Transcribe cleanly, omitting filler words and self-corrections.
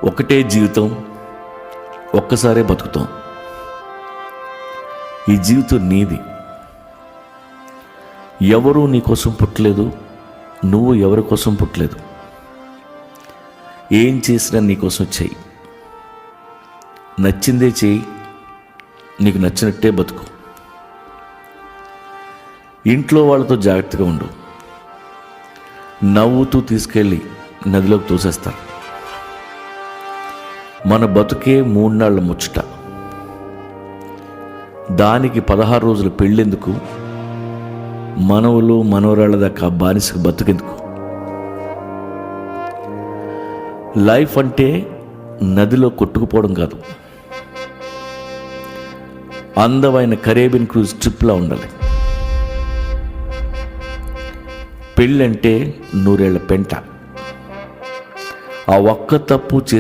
ఒకటే జీవితం, ఒక్కసారే బతుకుతాం. ఈ జీవితం నీది. ఎవరూ నీ కోసం పుట్టలేదు, నువ్వు ఎవరి కోసం పుట్టలేదు. ఏం చేసినా నీకోసం చెయ్యి, నచ్చిందే చెయ్యి, నీకు నచ్చినట్టే బతుకు. ఇంట్లో వాళ్ళతో జాగ్రత్తగా ఉండు. నవ్వుతూ తీసుకెళ్ళి నదిలోకి తోసేస్తారు. మన బతుకే 3 నాళ్ల ముచ్చట. దానికి 16 రోజుల పెళ్ళెందుకు? మనవలు మనవరాళ్ళ దాకా బానిసకు బతుకెందుకు? లైఫ్ అంటే నదిలో కొట్టుకుపోవడం కాదు, అందమైన కరేబియన్ క్రూజ్ ట్రిప్లా ఉండాలి. పెళ్ళంటే 100 ఏళ్ల పెంట. ఆ ఒక్క తప్పు